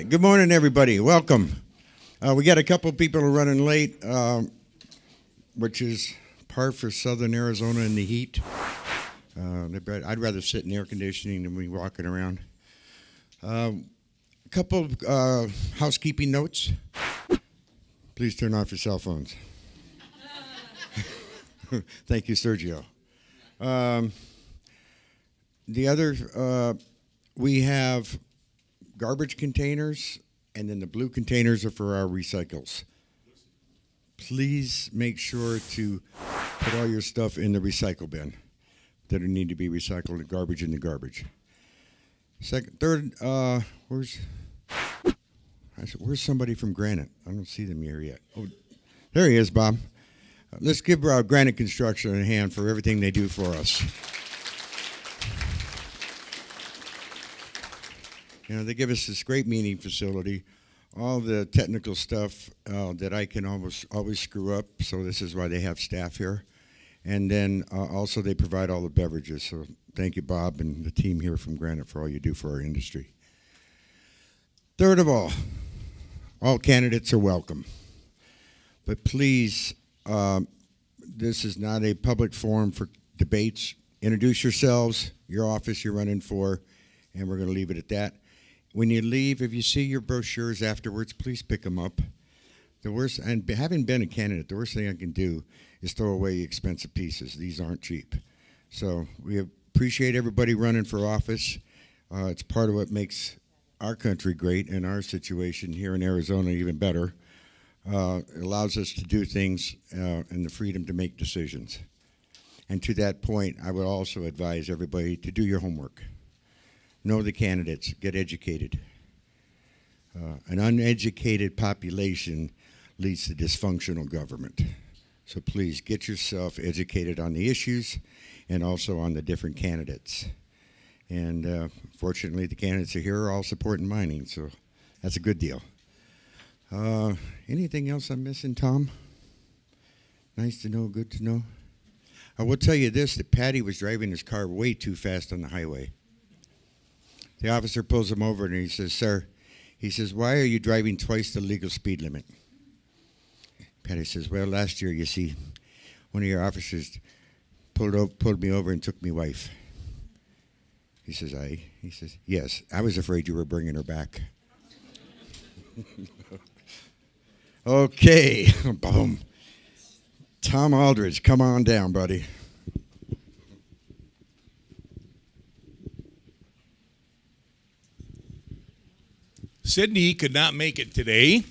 right. Good morning, everybody. Welcome. We got a couple of people running late, which is par for Southern Arizona in the heat. I'd rather sit in air conditioning than be walking around. A couple of housekeeping notes. Please turn off your cell phones. Thank you, Sergio. The other, we have garbage containers, and then the blue containers are for our recycles. Please make sure to put all your stuff in the recycle bin that need to be recycled, the garbage in the garbage. Third, where's somebody from Granite? I don't see them here yet. Oh, there he is, Bob. Let's give Granite Construction a hand for everything they do for us. You know, they give us this great meeting facility, all the technical stuff that I can always screw up, so this is why they have staff here. And then also they provide all the beverages, so thank you, Bob, and the team here from Granite for all you do for our industry. Third of all candidates are welcome. But please, this is not a public forum for debates. Introduce yourselves, your office you're running for, and we're going to leave it at that. When you leave, if you see your brochures afterwards, please pick them up. The worst, and having been a candidate, the worst thing I can do is throw away expensive pieces. These aren't cheap. So we appreciate everybody running for office. It's part of what makes our country great and our situation here in Arizona even better. It allows us to do things and the freedom to make decisions. And to that point, I would also advise everybody to do your homework. Know the candidates, get educated. An uneducated population leads to dysfunctional government. So please get yourself educated on the issues and also on the different candidates. And fortunately, the candidates are here are all supporting mining, so that's a good deal. Anything else I'm missing, Tom? Nice to know, good to know. I will tell you this, that Patty was driving his car way too fast on the highway. The officer pulls him over and he says, "Sir," he says, "why are you driving twice the legal speed limit?" Patty says, "Well, last year, you see, one of your officers pulled me over and took me wife." He says, He says, "Yes, I was afraid you were bringing her back." Okay, boom. Tom Aldridge, come on down, buddy. Sydney could not make it today,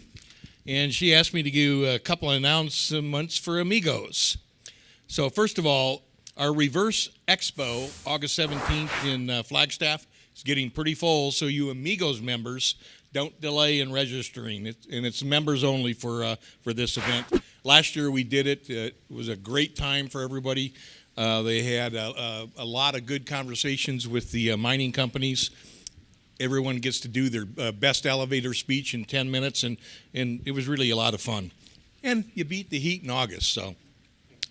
and she asked me to do a couple of announcements for Amigos. So first of all, our Reverse Expo, August 17th in Flagstaff, is getting pretty full, so you Amigos members, don't delay in registering. It's members only for this event. Last year we did it. It was a great time for everybody. They had a lot of good conversations with the mining companies. Everyone gets to do their best elevator speech in 10 minutes, and it was really a lot of fun. And you beat the heat in August, so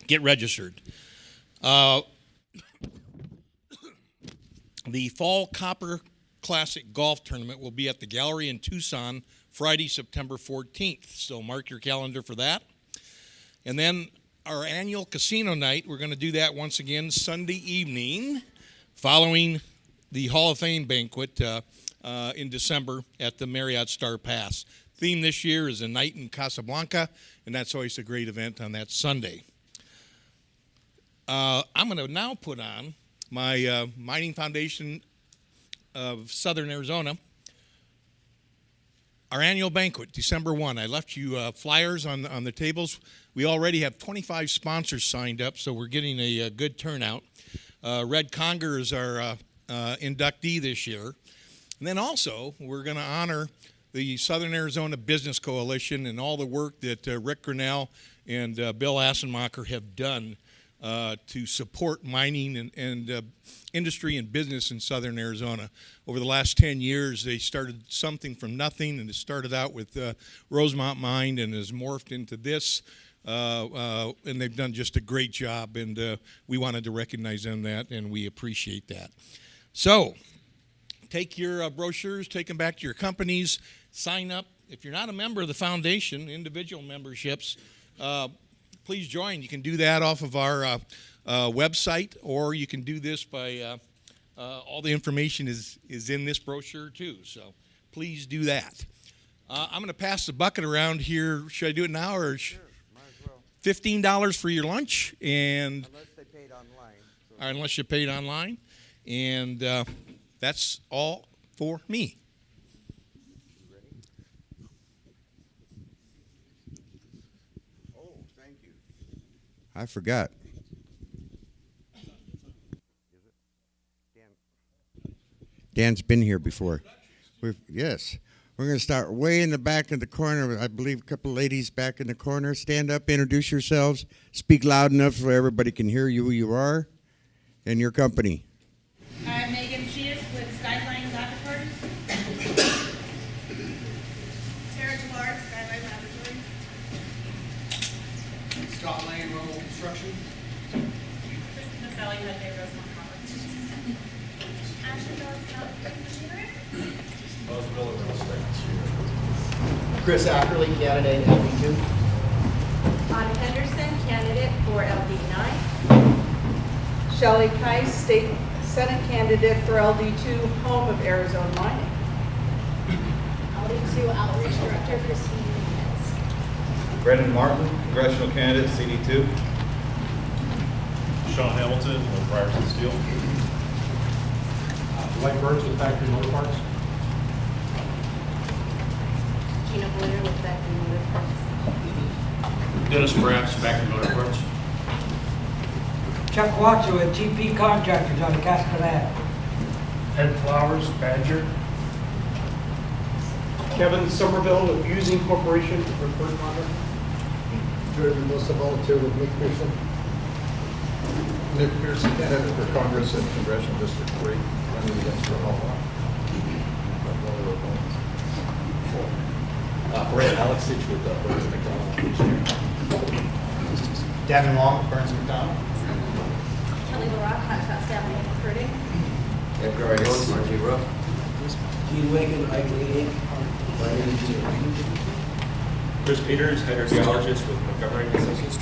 get registered. The Fall Copper Classic Golf Tournament will be at the Gallery in Tucson Friday, September 14th, so mark your calendar for that. And then our annual casino night, we're going to do that once again Sunday evening following the Hall of Fame banquet in December at the Marriott Star Pass. Theme this year is A Night in Casablanca, and that's always a great event on that Sunday. I'm going to now put on my Mining Foundation of Southern Arizona, our annual banquet, December 1. I left you flyers on the tables. We already have 25 sponsors signed up, so we're getting a good turnout. Red Conger is our inductee this year. And then also, we're going to honor the Southern Arizona Business Coalition and all the work that Rick Grinnell and Bill Assenmacher have done to support mining and industry and business in Southern Arizona. Over the last 10 years, they started something from nothing, and it started out with Rosemont Mine and has morphed into this. And they've done just a great job, and we wanted to recognize them that, and we appreciate that. So take your brochures, take them back to your companies, sign up. If you're not a member of the foundation, individual memberships, please join. You can do that off of our website, or you can do this by all the information is in this brochure too. So please do that. I'm going to pass the bucket around here. Should I do it now or? Sure, might as well. $15 for your lunch, and Unless they paid online. or unless you paid online, and that's all for me. You ready? Oh, thank you. I forgot. Dan's been here before. Yes. We're going to start way in the back of the corner. I believe a couple of ladies back in the corner. Stand up, introduce yourselves. Speak loud enough so everybody can hear you who you are and your company. I'm Megan Sheas with Skyline Laboratories. Sarah Gillard, Skyline Laboratories. Scott Lane, Rumble Construction. Kristen Maselli, Head Rosemont Properties. Ashley Phillips, Machinery. Chris Ackerley, candidate LD2. Todd Henderson, candidate for LD9. Shelley Kice, State Senate candidate for LD2, home of Arizona Mining. LD2 Outreach Director, Christine Hens. Brendan Martin, congressional candidate, CD2. Sean Hamilton with Ryerson Steel. Dwight Burns with Factory Motor Parts. Gina Blair with Factory Motor Parts. Dennis Braps, Factory Motor Parts. Chuck Watson with TP Contractors on Castellan. Ed Flowers, Badger. Kevin Somerville with Using Corporation for third contract. Jordan Melissa volunteer with Nick Pearson. Nick Pearson, candidate for Congress in Congressional District 3, running against Ronald. Brett Alexich with Burns McDonald. Devin Long with Burns McDonald. Kelly LaRock, Contract Staff and Recruiting. Edgar Reyes, RG Rupp. Gene Wagon, Ivy Inc. Chris Peters, hydrogeologist with Montgomery Associates.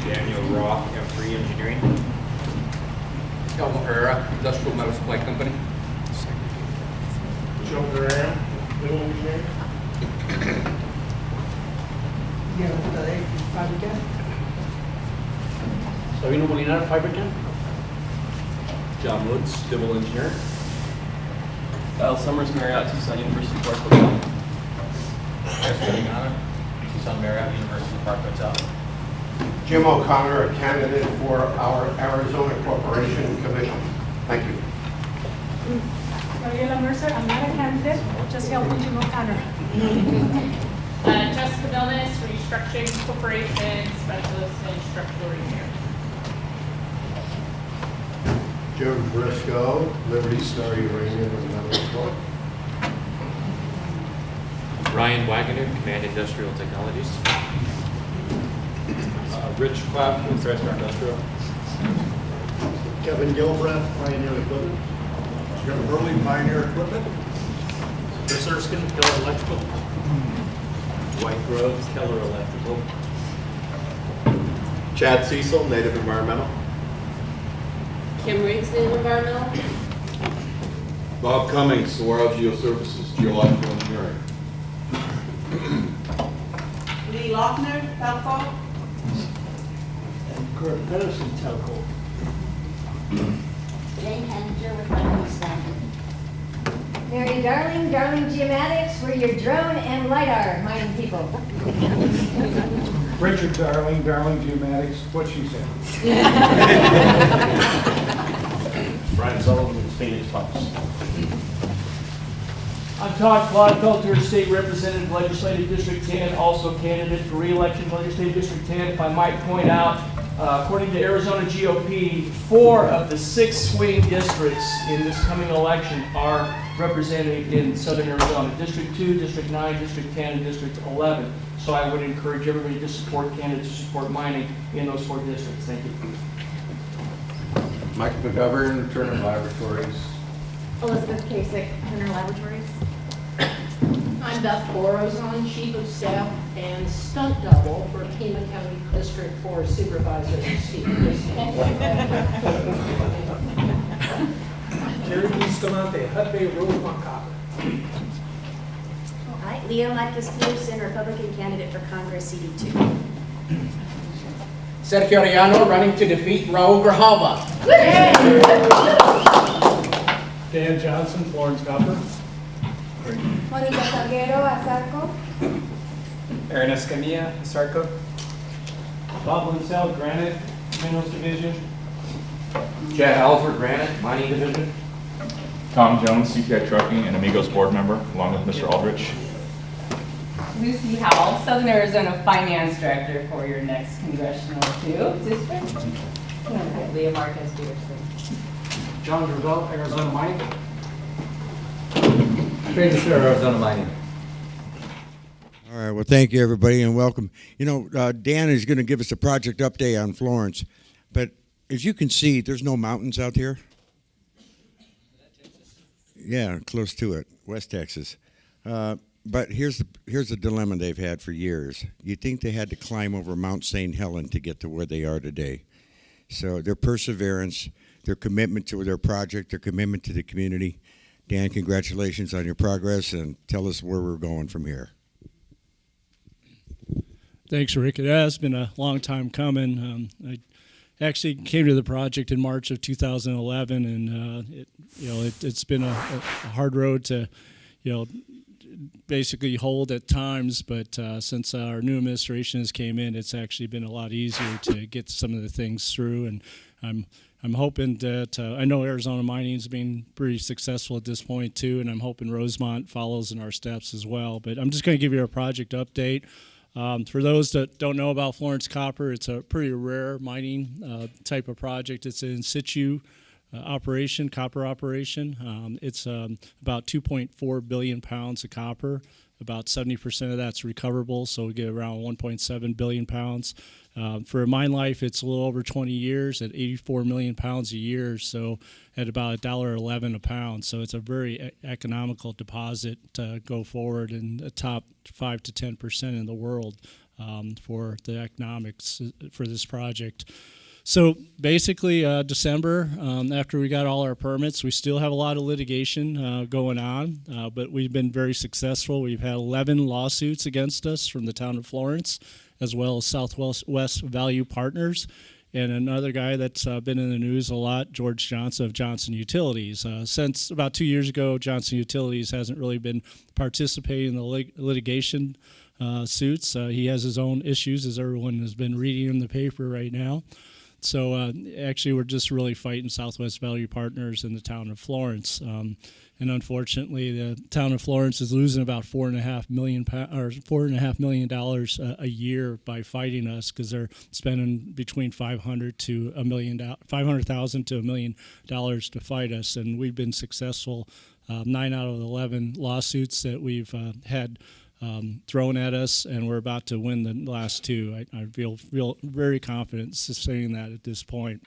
Daniel Roth, M3 Engineering. Elmo Herrera, Industrial Metal Supply Company. Joe Graham, Little Engineering. Fabricant. Sabino Molina, Fiberton. John Woods, Civil Engineer. Kyle Summers, Marriott, Tucson University Park Hotel. Esther Ghana, Tucson Marriott University Park Hotel. Jim O'Connor, a candidate for our Arizona Corporation Commission. Thank you. Gabriela Mercer, I'm not a candidate, just helping Jim O'Connor. Jessica Vilnes, Restructuring Corporation, Specialist in Structural Repair. Joe Briscoe, Liberty Star Uranium and Metal Corp. Ryan Wagner, Command Industrial Technologies. Rich Clapp with TriStar Industrial. Kevin Gilbreth, Pioneer Equipment. Jim Burley, Pioneer Equipment. Chris Erskine, Keller Electrical. Dwight Groves, Keller Electrical. Chad Cecil, Native Environmental. Kim Riggs, Environmental. Bob Cummings, Saguaro Geoservices, Geological Engineering. Lee Lochner, Telco. And Kurt Pedersen, Telco. Jane Henninger with Bustamante. Mary Darling, Darling Geomatics, we're your drone and LiDAR mining people. Richard Darling, Darling Geomatics, what she said. Brian Sullivan with Phoenix Pumps. I'm Todd Clodfelter, State Representative, Legislative District 10, also candidate for re-election, Legislative District 10. If I might point out, according to Arizona GOP, 4 of the 6 swing districts in this coming election are represented in Southern Arizona. District 2, District 9, District 10, and District 11. So I would encourage everybody to support candidates who support mining in those 4 districts. Thank you. Mike McGovern, Turner Laboratories. Elizabeth Kasich, Turner Laboratories. I'm I'm Beth Borozon, Chief of Staff and Stunt Double for Pima County District 4 Supervisor Steve Jerry Bustamante, Hut Bay, Rosemont, Copper. Hi, Leah Marcus Peterson, Republican candidate for Congress, CD2. Sergio Arellano running to defeat Raul Grijalva. Dan Johnson, Florence, Copper. Monica Salguero, Azarco. Aaron Escamilla, Sarko. Bob Linsell, Granite Minerals Division. Chad Alford, Granite, Mining Division. Tom Jones, CPI Trucking and Amigos Board Member, along with Mr. Aldrich. Lucy Howell, Southern Arizona Finance Director for your next congressional district. Leah Marquez Peterson. John Gravel, Arizona Mining. Trey Lucero, Arizona Mining. All right, well, thank you, everybody, and welcome. You know, Dan is going to give us a project update on Florence, but as you can see, there's no mountains out here. Yeah, close to it, West Texas. But here's the dilemma they've had for years. You'd think they had to climb over Mount St. Helen to get to where they are today. So their perseverance, their commitment to their project, their commitment to the community. Dan, congratulations on your progress, and tell us where we're going from here. Thanks, Rick. It has been a long time coming. I actually came to the project in March of 2011, and it's been a hard road to, basically hold at times. But since our new administration has came in, it's actually been a lot easier to get some of the things through. And I'm hoping that I know Arizona Mining's been pretty successful at this point too, and I'm hoping Rosemont follows in our steps as well. But I'm just going to give you a project update. For those that don't know about Florence Copper, it's a pretty rare mining type of project. It's an in situ operation, copper operation. It's about 2.4 billion pounds of copper. About 70% of that's recoverable, so we get around 1.7 billion pounds. For a mine life, it's a little over 20 years at 84 million pounds a year, so at about $1.11 a pound. So it's a very economical deposit to go forward in the top 5 to 10% in the world for the economics for this project. So basically, December, after we got all our permits, we still have a lot of litigation going on, but we've been very successful. We've had 11 lawsuits against us from the town of Florence, as well as Southwest Value Partners, and another guy that's been in the news a lot, George Johnson of Johnson Utilities. Since about 2 years ago, Johnson Utilities hasn't really been participating in the litigation suits. He has his own issues, as everyone has been reading in the paper right now. So actually, we're just really fighting Southwest Value Partners in the town of Florence, and unfortunately, the town of Florence is losing about $4.5 million a year by fighting us, because they're spending between $500,000 to $1 million to fight us, and we've been successful. 9 out of 11 lawsuits that we've had thrown at us, and we're about to win the last two. I feel very confident saying that at this point.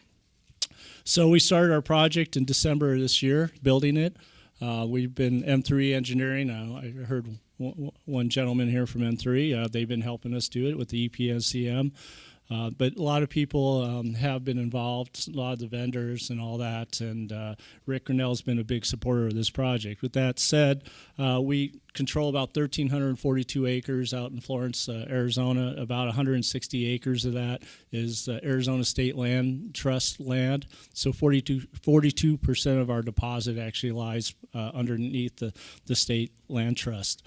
So we started our project in December of this year, building it. We've been M3 Engineering. I heard one gentleman here from M3. They've been helping us do it with the EPNCM. But a lot of people have been involved, a lot of the vendors and all that, and Rick Grinnell's been a big supporter of this project. With that said, we control about 1,342 acres out in Florence, Arizona. About 160 acres of that is Arizona State Land Trust land. So 42% of our deposit actually lies underneath the state land trust.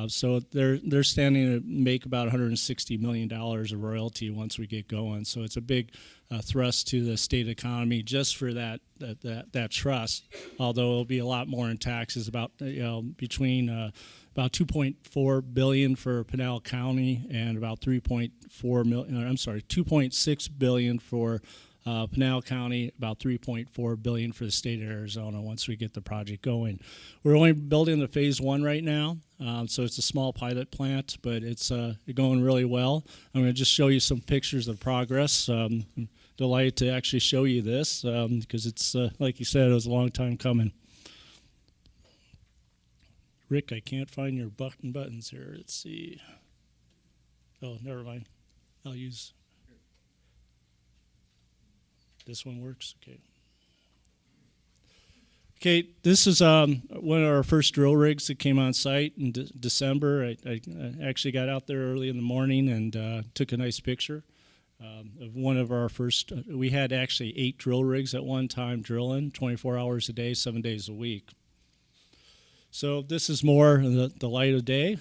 So they're standing to make about $160 million of royalty once we get going. So it's a big thrust to the state economy just for that trust. Although it'll be a lot more in taxes, about between about $2.4 billion for Pinal County and about $2.6 billion for Pinal County, about $3.4 billion for the state of Arizona once we get the project going. We're only building the phase 1 right now, so it's a small pilot plant, but it's going really well. I'm going to just show you some pictures of progress. I'm delighted to actually show you this because it's, like you said, it was a long time coming. Rick, I can't find your buttons here. Let's see. Oh, never mind. I'll use this one. Works. Okay. Okay, this is one of our first drill rigs that came on site in December. I actually got out there early in the morning and took a nice picture of one of our first. We had actually 8 drill rigs at one time drilling, 24 hours a day, 7 days a week. So this is more the light of day.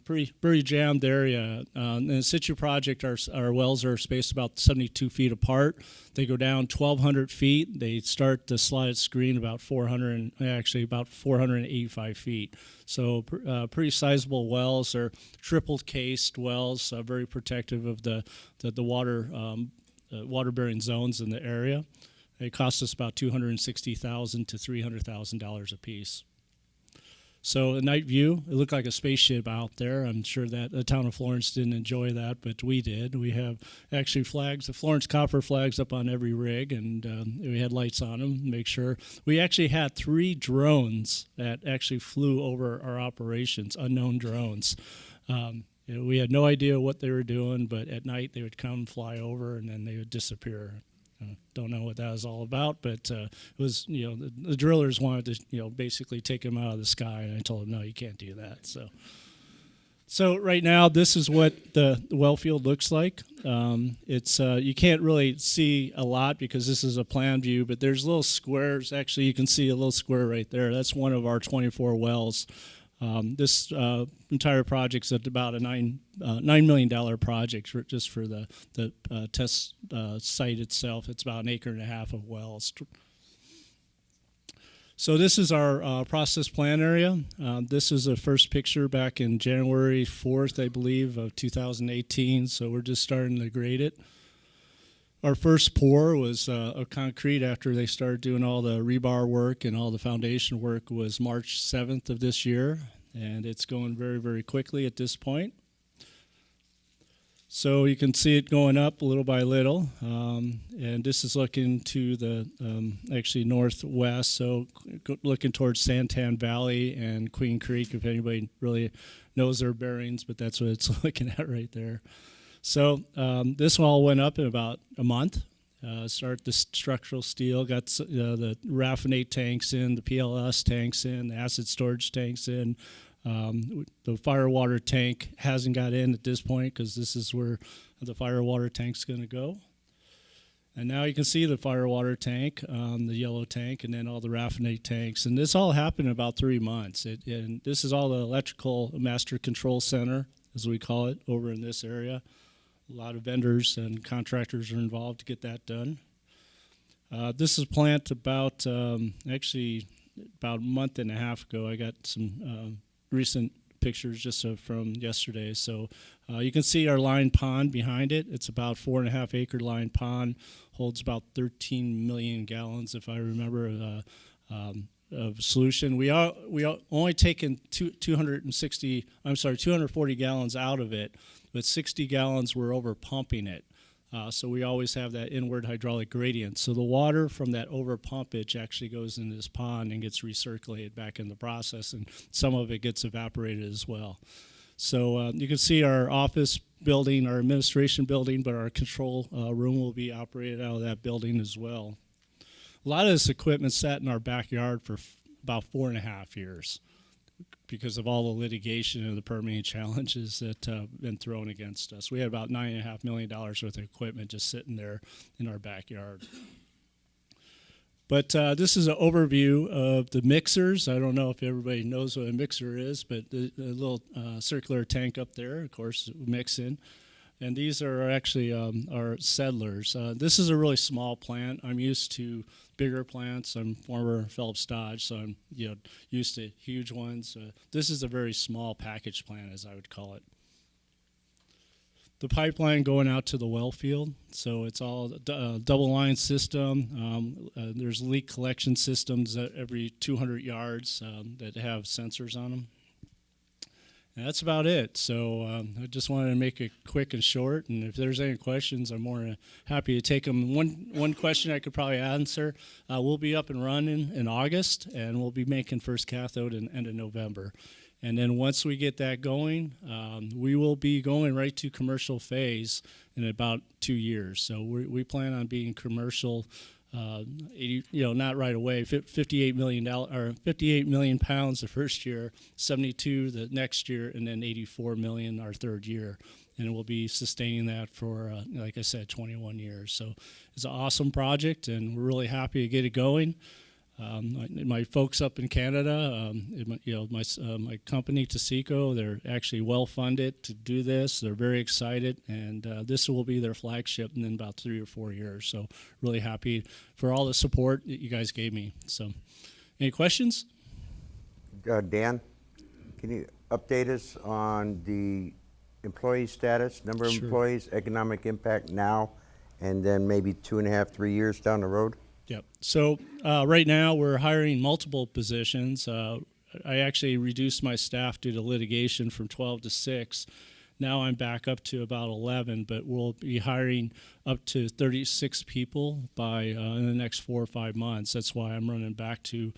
Pretty jammed area. In the situ project, our wells are spaced about 72 feet apart. They go down 1,200 feet. They start the slotted screen about 485 feet. So pretty sizable wells. They're triple cased wells, very protective of the water water-bearing zones in the area. It costs us about $260,000 to $300,000 a piece. So a night view, it looked like a spaceship out there. I'm sure that the town of Florence didn't enjoy that, but we did. We have actually flags, the Florence copper flags up on every rig, and we had lights on them, make sure. We actually had 3 drones that actually flew over our operations, unknown drones. We had no idea what they were doing, but at night they would come, fly over, and then they would disappear. Don't know what that was all about, but it was, the drillers wanted to, basically take them out of the sky, and I told them, no, you can't do that. So right now, this is what the well field looks like. It's you can't really see a lot because this is a plan view, but there's little squares. Actually, you can see a little square right there. That's one of our 24 wells. This entire project's at about a $9 million project just for the test site itself. It's about 1.5 acres of wells. So this is our process plan area. This is the first picture back in January 4th, I believe, of 2018. So we're just starting to grade it. Our first pour was of concrete after they started doing all the rebar work and all the foundation work was March 7th of this year, and it's going very, very quickly at this point. So you can see it going up little by little, and this is looking to the actually northwest, so looking towards Santan Valley and Queen Creek, if anybody really knows their bearings, but that's what it's looking at right there. So this one all went up in about a month. Start the structural steel, got the raffinate tanks in, the PLS tanks in, the acid storage tanks in. The fire water tank hasn't got in at this point because this is where the fire water tank's going to go. And now you can see the fire water tank, the yellow tank, and then all the raffinate tanks. And this all happened in about 3 months. And this is all the electrical master control center, as we call it, over in this area. A lot of vendors and contractors are involved to get that done. This is a plant about, actually, about a month and a half ago. I got some recent pictures just from yesterday. So you can see our lined pond behind it. It's about 4.5 acre lined pond, holds about 13 million gallons, if I remember, of solution. We only taken 240 gallons out of it, but 60 gallons we're over pumping it. So we always have that inward hydraulic gradient. So the water from that over pumpage actually goes into this pond and gets recirculated back in the process, and some of it gets evaporated as well. So you can see our office building, our administration building, but our control room will be operated out of that building as well. A lot of this equipment sat in our backyard for about 4.5 years because of all the litigation and the permitting challenges that have been thrown against us. We had about $9.5 million worth of equipment just sitting there in our backyard. But this is an overview of the mixers. I don't know if everybody knows what a mixer is, but the little circular tank up there, of course, mix in. And these are actually our settlers. This is a really small plant. I'm used to bigger plants. I'm former Phillips Dodge, so I'm used to huge ones. This is a very small package plant, as I would call it. The pipeline going out to the well field, so it's all a double line system. There's leak collection systems at every 200 yards that have sensors on them. And that's about it. So I just wanted to make it quick and short. And if there's any questions, I'm more than happy to take them. One question I could probably answer, we'll be up and running in August, and we'll be making first cathode in end of November. And then once we get that going, we will be going right to commercial phase in about 2 years. So we plan on being commercial, 80, not right away. $58 million or 58 million pounds the first year, 72 the next year, and then 84 million our third year. And we'll be sustaining that for, like I said, 21 years. So it's an awesome project, and we're really happy to get it going. My folks up in Canada, my company, Tasico, they're actually well funded to do this. They're very excited, and this will be their flagship in about 3 or 4 years. So really happy for all the support that you guys gave me. So any questions? Dan, can you update us on the employee status, number of employees, economic impact now, and then maybe 2.5, 3 years down the road? Yep. So right now we're hiring multiple positions. I actually reduced my staff due to litigation from 12 to 6. Now I'm back up to about 11, but we'll be hiring up to 36 people by in the next 4 or 5 months. That's why I'm running back to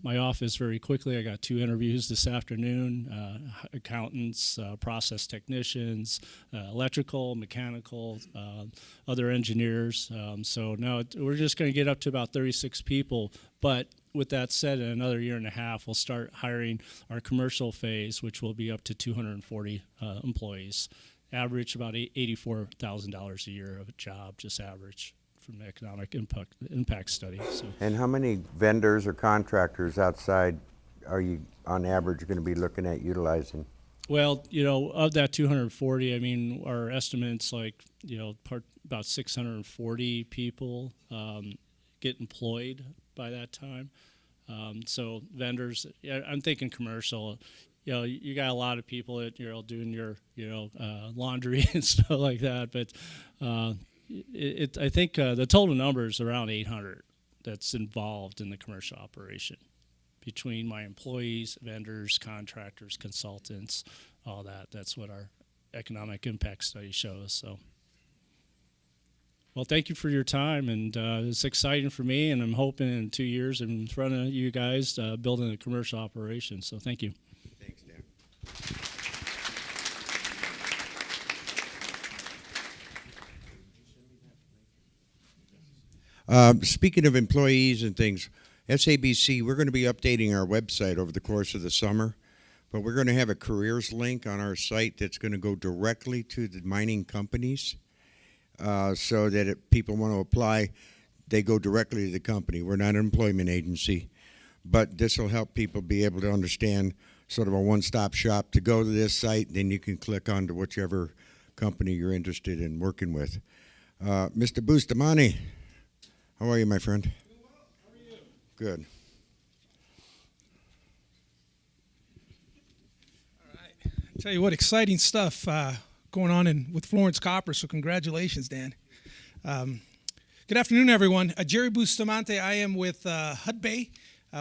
my office very quickly. I got 2 interviews this afternoon, accountants, process technicians, electrical, mechanical, other engineers. So now we're just going to get up to about 36 people. But with that said, in another 1.5 years, we'll start hiring our commercial phase, which will be up to 240 employees. Average about $84,000 a year of a job, just average. From the economic impact study. So. And how many vendors or contractors outside are you, on average, going to be looking at utilizing? Well, of that 240, I mean, our estimates about 640 people get employed by that time. So vendors, I'm thinking commercial. You got a lot of people that doing your laundry and stuff like that, but. I think the total number is around 800 that's involved in the commercial operation between my employees, vendors, contractors, consultants, all that. That's what our economic impact study shows. So, well, thank you for your time, and it's exciting for me, and I'm hoping in 2 years I'm in front of you guys building a commercial operation. So thank you. Thanks, Dan. Speaking of employees and things, SABC, we're going to be updating our website over the course of the summer, but we're going to have a careers link on our site that's going to go directly to the mining companies so that if people want to apply, they go directly to the company. We're not an employment agency, but this will help people be able to understand sort of a one-stop shop to go to this site, then you can click on to whichever company you're interested in working with. Mr. Bustamante. How are you, my friend? Doing well. How are you? Good. All right. I tell you what, exciting stuff going on with Florence Copper, so congratulations, Dan. Good afternoon, everyone. Jerry Bustamante. I am with Hudbay.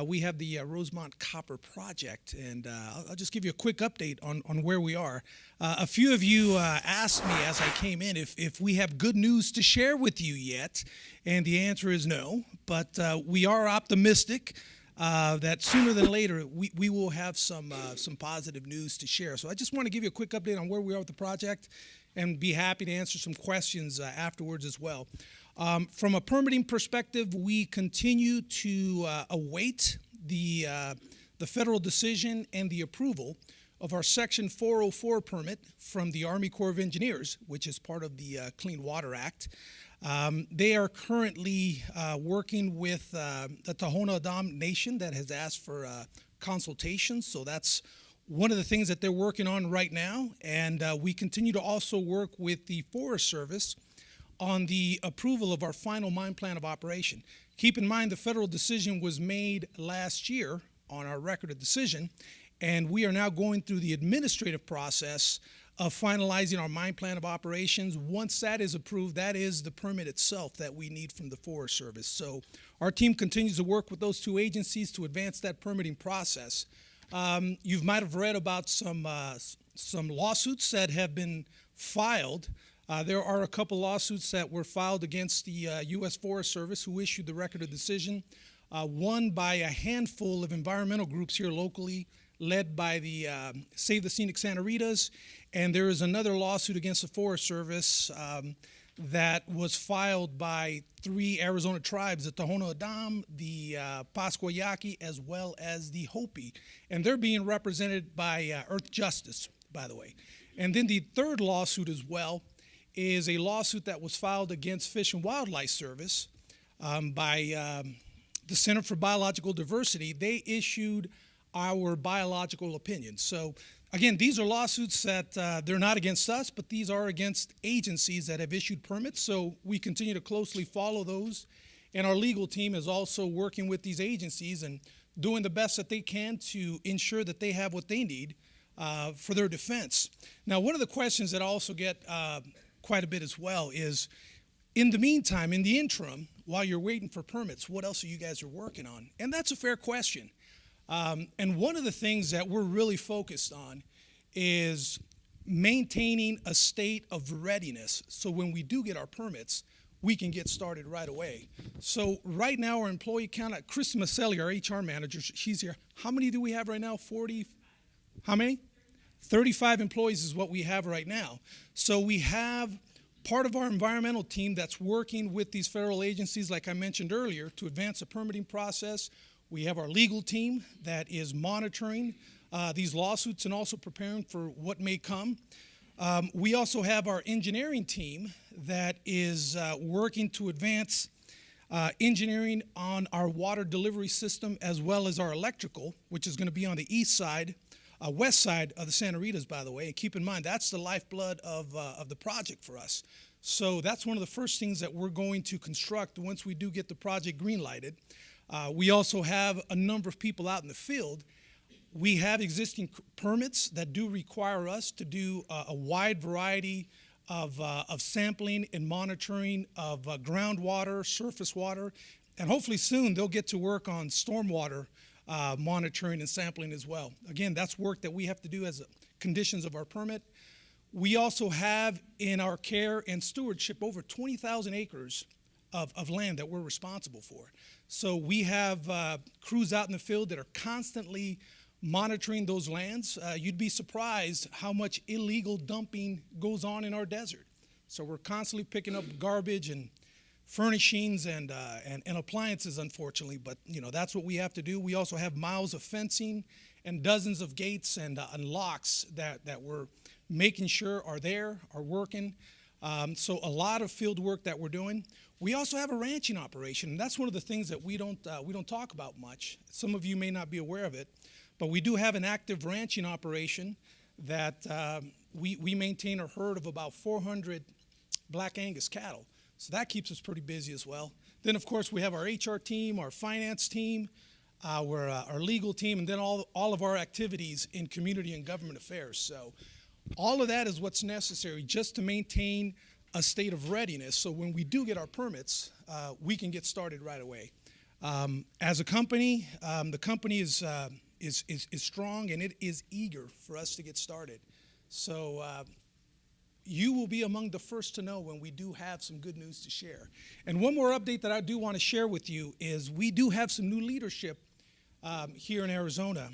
We have the Rosemont Copper Project, and I'll just give you a quick update on where we are. A few of you asked me as I came in if we have good news to share with you yet, and the answer is no, but we are optimistic that sooner than later we will have some positive news to share. So I just want to give you a quick update on where we are with the project and be happy to answer some questions afterwards as well. From a permitting perspective, we continue to await the federal decision and the approval of our Section 404 permit from the Army Corps of Engineers, which is part of the Clean Water Act. They are currently working with the Tohono O'odham Nation that has asked for consultations, so that's one of the things that they're working on right now, and we continue to also work with the Forest Service on the approval of our final mine plan of operation. Keep in mind the federal decision was made last year on our record of decision, and we are now going through the administrative process of finalizing our mine plan of operations. Once that is approved, that is the permit itself that we need from the Forest Service. So our team continues to work with those two agencies to advance that permitting process. You might have read about some lawsuits that have been filed. There are a couple lawsuits that were filed against the U.S. Forest Service, who issued the record of decision, one by a handful of environmental groups here locally, led by the Save the Scenic Santa Ritas, and there is another lawsuit against the Forest Service that was filed by 3 Arizona tribes, the Tohono O'odham, the Pascua Yaqui, as well as the Hopi. And they're being represented by Earth Justice, by the way. And then the third lawsuit as well is a lawsuit that was filed against Fish and Wildlife Service by the Center for Biological Diversity. They issued our biological opinion. So again, these are lawsuits that they're not against us, but these are against agencies that have issued permits. So we continue to closely follow those. And our legal team is also working with these agencies and doing the best that they can to ensure that they have what they need for their defense. Now, one of the questions that I also get quite a bit as well is, in the meantime, in the interim, while you're waiting for permits, what else are you guys are working on? And that's a fair question. And one of the things that we're really focused on is maintaining a state of readiness so when we do get our permits, we can get started right away. So right now, our employee count, Chris Maselli, our HR manager, she's here. How many do we have right now? 40? How many? 35 employees is what we have right now. So we have part of our environmental team that's working with these federal agencies, like I mentioned earlier, to advance the permitting process. We have our legal team that is monitoring these lawsuits and also preparing for what may come. We also have our engineering team that is working to advance engineering on our water delivery system as well as our electrical, which is going to be on the east side, west side of the Santa Ritas, by the way. And keep in mind, that's the lifeblood of the project for us. So that's one of the first things that we're going to construct once we do get the project green-lighted. We also have a number of people out in the field. We have existing permits that do require us to do a wide variety of sampling and monitoring of groundwater, surface water, and hopefully soon they'll get to work on stormwater monitoring and sampling as well. Again, that's work that we have to do as conditions of our permit. We also have in our care and stewardship over 20,000 acres of land that we're responsible for. So we have crews out in the field that are constantly monitoring those lands. You'd be surprised how much illegal dumping goes on in our desert. So we're constantly picking up garbage and furnishings and appliances, unfortunately, but that's what we have to do. We also have miles of fencing and dozens of gates and locks that we're making sure are there, are working. So a lot of field work that we're doing. We also have a ranching operation, and that's one of the things that we don't talk about much. Some of you may not be aware of it, but we do have an active ranching operation that we maintain a herd of about 400 Black Angus cattle. So that keeps us pretty busy as well. Then, of course, we have our HR team, our finance team, our legal team, and then all of our activities in community and government affairs. So all of that is what's necessary just to maintain a state of readiness. So when we do get our permits, we can get started right away. As a company, the company is strong and it is eager for us to get started. So you will be among the first to know when we do have some good news to share. And one more update that I do want to share with you is we do have some new leadership here in Arizona.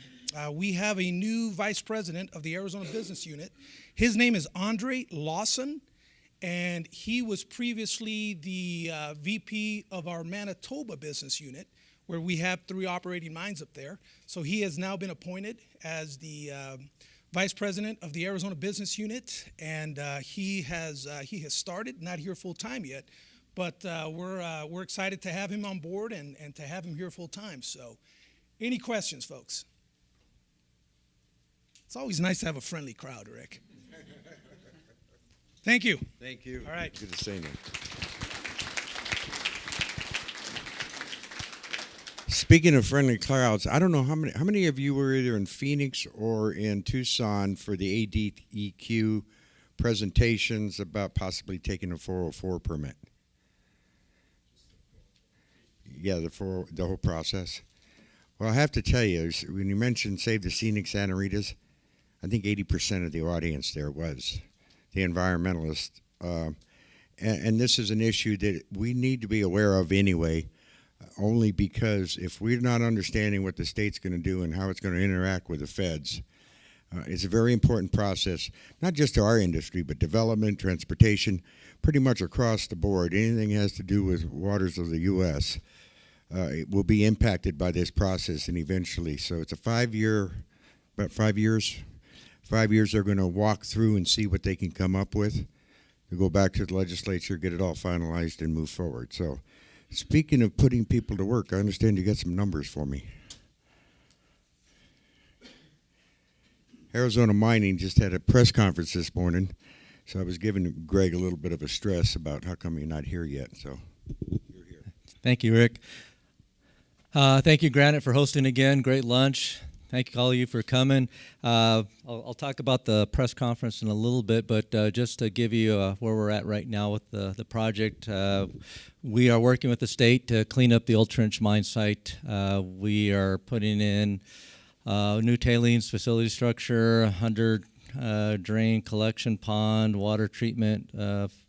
We have a new vice president of the Arizona Business Unit. His name is Andre Lawson, and he was previously the VP of our Manitoba Business Unit, where we have 3 operating mines up there. So he has now been appointed as the vice president of the Arizona Business Unit, and he has started, not here full time yet, but we're excited to have him on board and to have him here full time. So, any questions, folks? It's always nice to have a friendly crowd, Rick. Thank you. Thank you. All right. Good to see you. Speaking of friendly crowds, I don't know how many of you were either in Phoenix or in Tucson for the ADEQ presentations about possibly taking a 404 permit. Yeah, the whole process. Well, I have to tell you, when you mentioned Save the Scenic Santa Ritas, I think 80% of the audience there was the environmentalists. And this is an issue that we need to be aware of anyway. only because if we're not understanding what the state's going to do and how it's going to interact with the feds, it's a very important process, not just to our industry, but development, transportation, pretty much across the board. Anything has to do with waters of the U.S. It will be impacted by this process, and eventually. So it's a 5-year, about 5 years. 5 years they're going to walk through and see what they can come up with, to go back to the legislature, get it all finalized, and move forward. So speaking of putting people to work, I understand you got some numbers for me. Arizona Mining just had a press conference this morning, so I was giving Greg a little bit of a stress about how come you're not here yet. So you're here. Thank you, Rick. Thank you, Granite, for hosting again. Great lunch. Thank you, all of you, for coming. I'll talk about the press conference in a little bit, but just to give you where we're at right now with the project, we are working with the state to clean up the old trench mine site. We are putting in new tailings facility structure, 100 drain collection pond, water treatment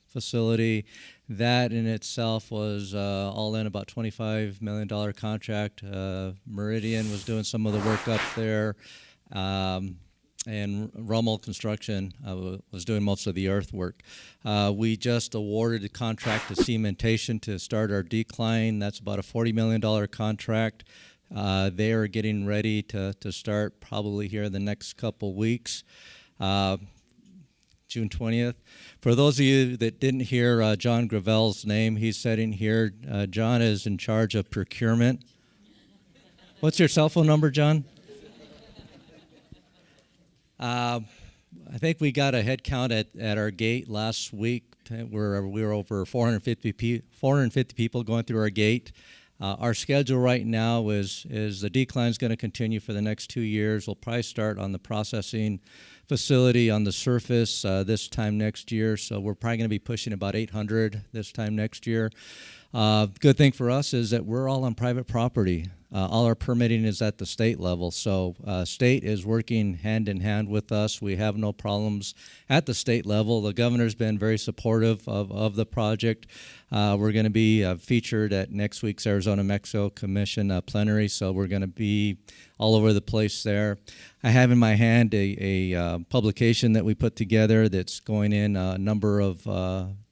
facility. That in itself was all in about $25 million contract. Meridian was doing some of the work up there, and Rommel Construction was doing most of the earthwork. We just awarded a contract to Cementation to start our decline. That's about a $40 million contract. They are getting ready to start probably here in the next couple weeks, June 20th. For those of you that didn't hear John Gravel's name, he's sitting here. John is in charge of procurement. What's your cell phone number, John? I think we got a head count at our gate last week. We were over 450 people going through our gate. Our schedule right now is the decline is going to continue for the next 2 years. We'll probably start on the processing facility on the surface this time next year. So we're probably going to be pushing about 800 this time next year. Good thing for us is that we're all on private property. All our permitting is at the state level. So state is working hand in hand with us. We have no problems at the state level. The governor's been very supportive of the project. We're going to be featured at next week's Arizona-Mexico Commission plenary, so we're going to be all over the place there. I have in my hand a publication that we put together that's going in a number of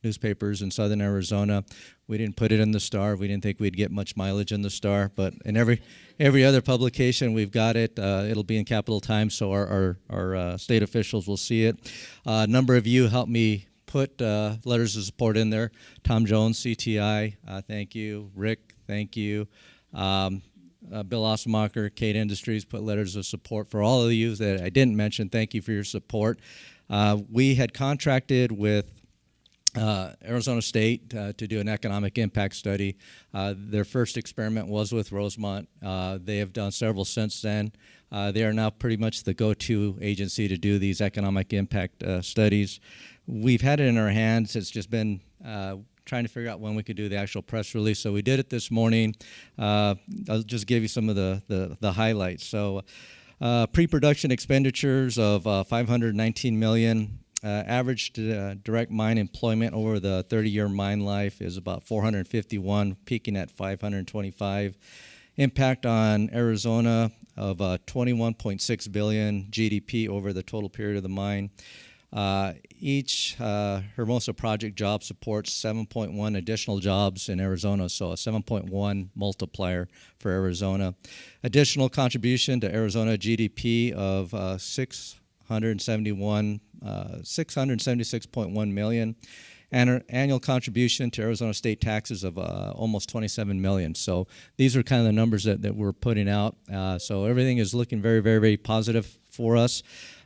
newspapers in southern Arizona. We didn't put it in the Star. We didn't think we'd get much mileage in the Star, but in every other publication we've got it. It'll be in capital times, so our state officials will see it. A number of you helped me put letters of support in there. Tom Jones, CTI, thank you. Rick, thank you. Bill Osmacher, Cade Industries, put letters of support. For all of you that I didn't mention, thank you for your support. We had contracted with Arizona State to do an economic impact study. Their first experiment was with Rosemont. They have done several since then. They are now pretty much the go-to agency to do these economic impact studies. We've had it in our hands. It's just been trying to figure out when we could do the actual press release. So we did it this morning. I'll just give you some of the highlights. So pre-production expenditures of $519 million. Average direct mine employment over the 30-year mine life is about 451, peaking at 525. Impact on Arizona of 21.6 billion GDP over the total period of the mine. Each Hermosa project job supports 7.1 additional jobs in Arizona, so a 7.1 multiplier for Arizona. Additional contribution to Arizona GDP of 676.1 million, and annual contribution to Arizona state taxes of almost 27 million. So these are kind of the numbers that we're putting out. So everything is looking very, very, very positive for us.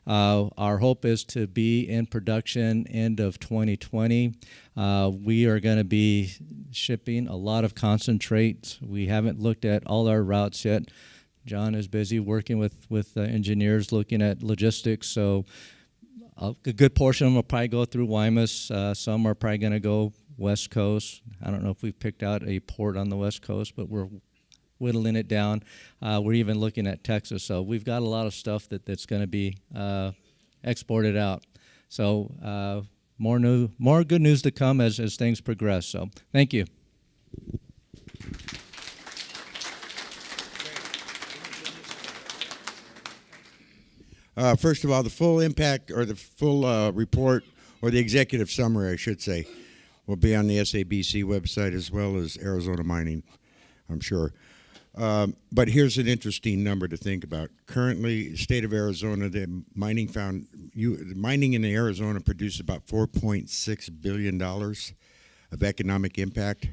Our hope is to be in production end of 2020. We are going to be shipping a lot of concentrates. We haven't looked at all our routes yet. John is busy working with engineers looking at logistics, so a good portion of them will probably go through Guaymas. Some are probably going to go West Coast. I don't know if we've picked out a port on the West Coast, but we're whittling it down. We're even looking at Texas, so we've got a lot of stuff that's going to be exported out. So more good news to come as things progress. So thank you. First of all, the full impact, or the full report, or the executive summary, I should say, will be on the SABC website as well as Arizona Mining, I'm sure. But here's an interesting number to think about. Currently, state of Arizona, the mining in Arizona produced about $4.6 billion of economic impact.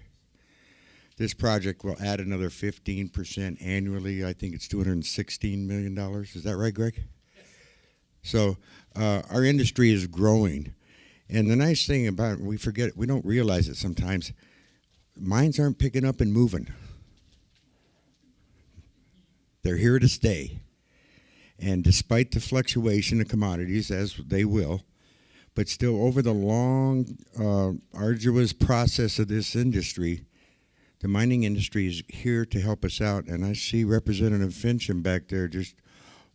This project will add another 15% annually. I think it's $216 million. Is that right, Greg? Yes. So our industry is growing. And the nice thing about it, we don't realize it sometimes, mines aren't picking up and moving. They're here to stay. And despite the fluctuation of commodities, as they will, but still over the long, arduous process of this industry, the mining industry is here to help us out. And I see Representative Finchem back there just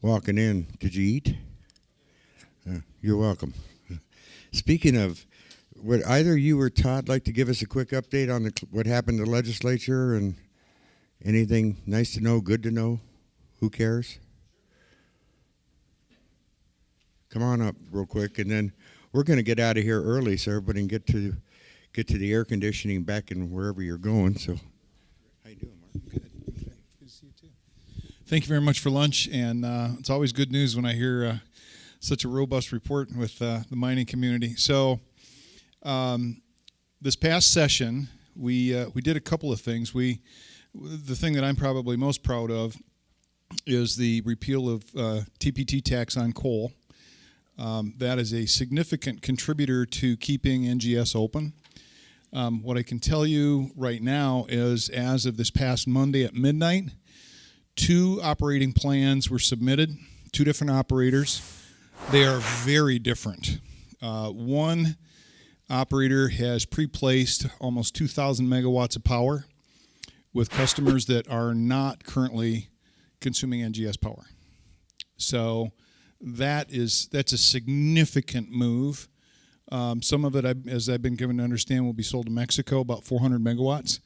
walking in. Did you eat? You're welcome. Speaking of, would either you or Todd like to give us a quick update on what happened in the legislature and anything nice to know, good to know? Who cares? Come on up real quick, and then we're going to get out of here early so everybody can get to the air conditioning back in wherever you're going. So, how you doing, Mark? Good. Good to see you too. Thank you very much for lunch, and it's always good news when I hear such a robust report with the mining community. So, this past session, we did a couple of things. The thing that I'm probably most proud of is the repeal of TPT tax on coal. That is a significant contributor to keeping NGS open. What I can tell you right now is, as of this past Monday at midnight, 2 operating plans were submitted, 2 different operators. They are very different. One operator has pre-placed almost 2,000 megawatts of power with customers that are not currently consuming NGS power. So that's a significant move. Some of it, as I've been given to understand, will be sold to Mexico, about 400 megawatts.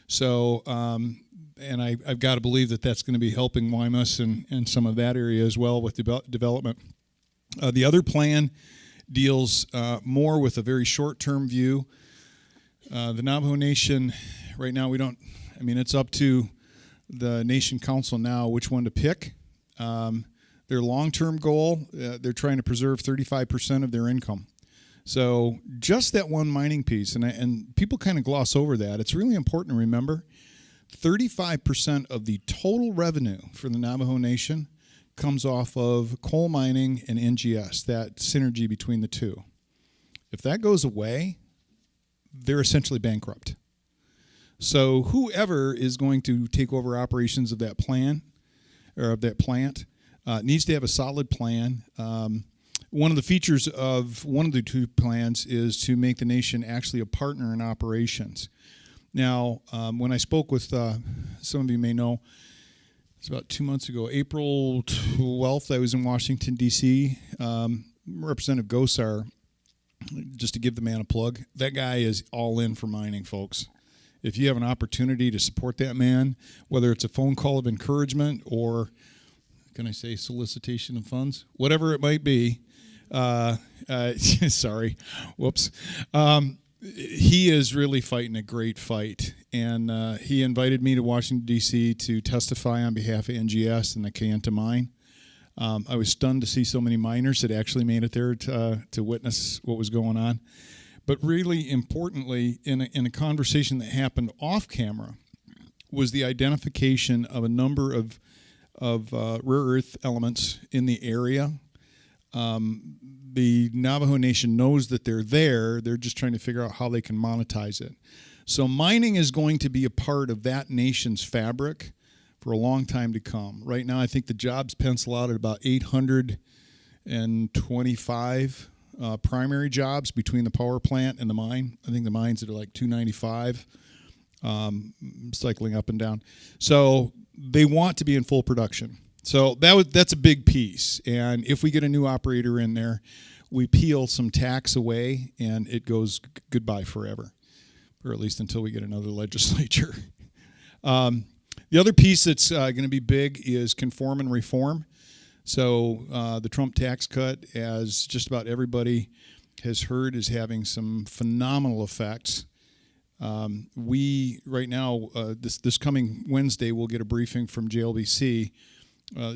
So, and I've got to believe that that's going to be helping Guaymas and some of that area as well with development. The other plan deals more with a very short-term view. The Navajo Nation, right now, it's up to the Nation Council now which one to pick. Their long-term goal, they're trying to preserve 35% of their income. So just that one mining piece, and people kind of gloss over that. It's really important to remember 35% of the total revenue for the Navajo Nation comes off of coal mining and NGS, that synergy between the two. If that goes away, they're essentially bankrupt. So whoever is going to take over operations of that plant needs to have a solid plan. One of the features of one of the 2 plans is to make the nation actually a partner in operations. Now, when I spoke with, some of you may know, it's about 2 months ago, April 12th, I was in Washington, D.C. Representative Gosar, just to give the man a plug, that guy is all in for mining, folks. If you have an opportunity to support that man, whether it's a phone call of encouragement or, can I say, solicitation of funds, whatever it might be, sorry, whoops. He is really fighting a great fight, and he invited me to Washington, D.C. to testify on behalf of NGS and the Kayenta mine. I was stunned to see so many miners that actually made it there to witness what was going on. But really importantly, in a conversation that happened off camera, was the identification of a number of rare earth elements in the area. The Navajo Nation knows that they're there. They're just trying to figure out how they can monetize it. So mining is going to be a part of that nation's fabric for a long time to come. Right now, I think the jobs pencil out at about 825 primary jobs between the power plant and the mine. I think the mine's at like 295, cycling up and down. So they want to be in full production. So that's a big piece. And if we get a new operator in there, we peel some tax away, and it goes goodbye forever, or at least until we get another legislature. The other piece that's going to be big is conform and reform. So the Trump tax cut, as just about everybody has heard, is having some phenomenal effects. We right now, this coming Wednesday, we'll get a briefing from JLBC,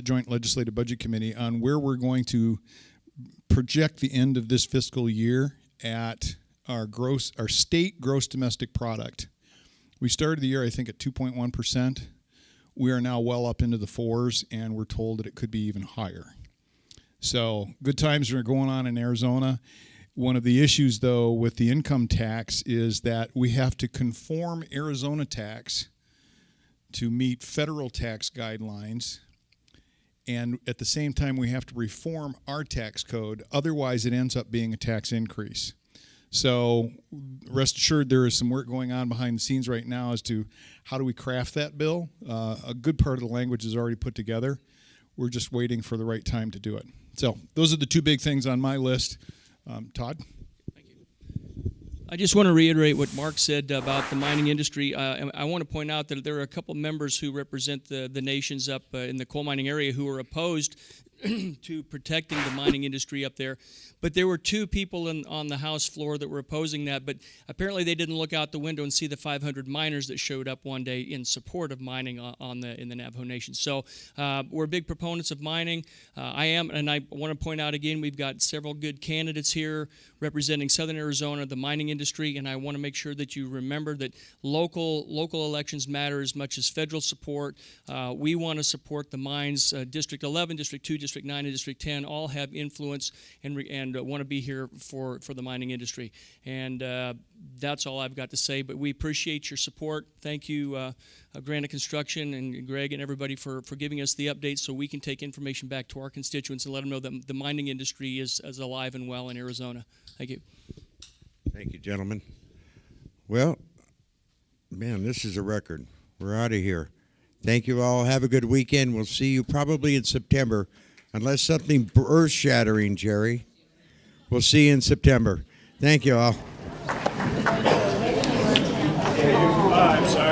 Joint Legislative Budget Committee, on where we're going to project the end of this fiscal year at our state gross domestic product. We started the year, I think, at 2.1%. We are now well up into the 4s, and we're told that it could be even higher. So good times are going on in Arizona. One of the issues, though, with the income tax is that we have to conform Arizona tax to meet federal tax guidelines, and at the same time we have to reform our tax code. Otherwise, it ends up being a tax increase. So rest assured, there is some work going on behind the scenes right now as to how do we craft that bill. A good part of the language is already put together. We're just waiting for the right time to do it. So those are the two big things on my list. Todd? I just want to reiterate what Mark said about the mining industry. I want to point out that there are a couple members who represent the nations up in the coal mining area who are opposed to protecting the mining industry up there. But there were two people on the House floor that were opposing that, but apparently they didn't look out the window and see the 500 miners that showed up one day in support of mining in the Navajo Nation. So we're big proponents of mining. I am, and I want to point out again, we've got several good candidates here representing Southern Arizona, the mining industry, and I want to make sure that you remember that local elections matter as much as federal support. We want to support the mines. District 11, District 2, District 9, and District 10 all have influence and want to be here for the mining industry. And that's all I've got to say, but we appreciate your support. Thank you, Granite Construction and Greg and everybody for giving us the updates so we can take information back to our constituents and let them know that the mining industry is alive and well in Arizona. Thank you. Thank you, gentlemen. Well, man, this is a record. We're out of here. Thank you all. Have a good weekend. We'll see you probably in September, unless something earth-shattering, Jerry. We'll see you in September. Thank you all. I'm sorry.